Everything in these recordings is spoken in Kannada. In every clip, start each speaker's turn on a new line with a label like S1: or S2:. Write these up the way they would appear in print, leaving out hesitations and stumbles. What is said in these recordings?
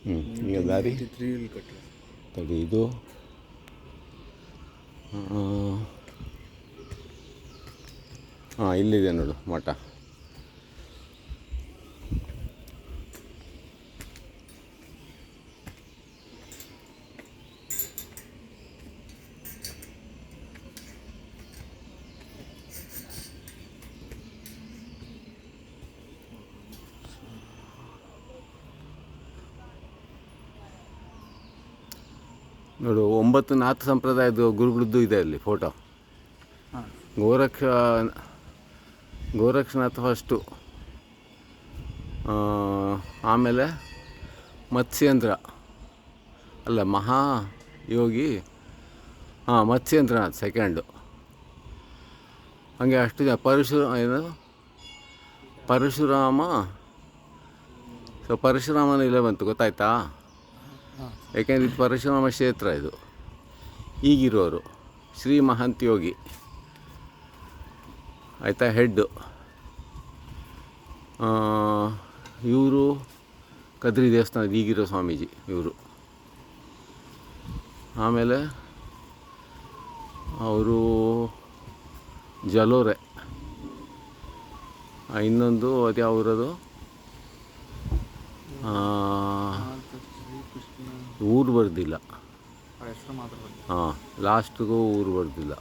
S1: ಈಗ ದಾರಿ ತಡಿ ಇದು ಇಲ್ಲಿದೆ ನೋಡು ಮಠ. ನೋಡು 9 ನಾಥ ಸಂಪ್ರದಾಯದ ಗುರುಗಳದ್ದು ಇದೆ ಅಲ್ಲಿ ಫೋಟೋ. ಗೋರಕ್ಷನಾಥ ಫಸ್ಟು, ಆಮೇಲೆ ಮತ್ಸ್ಯೇಂದ್ರ ಅಲ್ಲ ಮಹಾಯೋಗಿ, ಮತ್ಸ್ಯೇಂದ್ರನಾಥ್ ಸೆಕೆಂಡು. ಹಾಗೆ ಅಷ್ಟು ಜನ ಪರಶುರಾಮ. ಸೊ ಪರಶುರಾಮನ ಇಲ್ಲೇ ಬಂತು ಗೊತ್ತಾಯ್ತಾ? ಯಾಕೆಂದರೆ ಇದು ಪರಶುರಾಮ ಕ್ಷೇತ್ರ. ಇದು ಈಗಿರೋರು ಶ್ರೀ ಮಹಂತ ಯೋಗಿ ಆಯಿತಾ, ಹೆಡ್ಡು. ಇವರು ಕದ್ರಿ ದೇವಸ್ಥಾನದ ಈಗಿರೋ ಸ್ವಾಮೀಜಿ ಇವರು. ಆಮೇಲೆ ಅವರು ಜಲೋರೆ. ಇನ್ನೊಂದು ಅದು ಯಾವ್ರದು ಊರು ಬರ್ದಿಲ್ಲ. ಲಾಸ್ಟಿಗೂ ಊರು ಬರ್ದಿಲ್ಲ.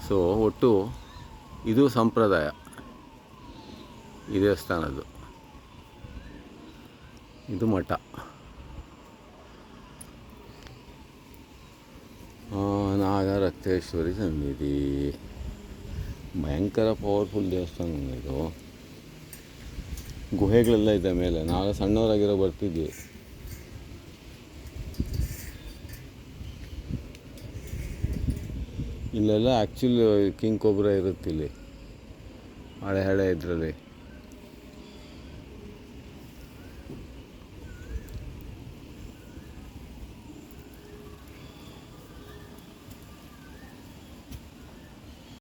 S1: ಸೊ ಒಟ್ಟು ಇದು ಸಂಪ್ರದಾಯ ಈ ದೇವಸ್ಥಾನದ್ದು. ಇದು ಮಠ. ನಾಗರಕ್ತೇಶ್ವರಿ ಸನ್ನಿಧಿ ಭಯಂಕರ ಪವರ್ಫುಲ್ ದೇವಸ್ಥಾನ ಇದು. ಗುಹೆಗಳೆಲ್ಲ ಇದೆ ಮೇಲೆ. ನಾವು ಸಣ್ಣವರಾಗಿರೋ ಬರ್ತಿದ್ವಿ. ಇಲ್ಲೆಲ್ಲ ಆ್ಯಕ್ಚುಲಿ ಕಿಂಗ್ ಕೊಬ್ರಾ ಇರುತ್ತೆ ಇಲ್ಲಿ ಹಳೆ ಇದರಲ್ಲಿ.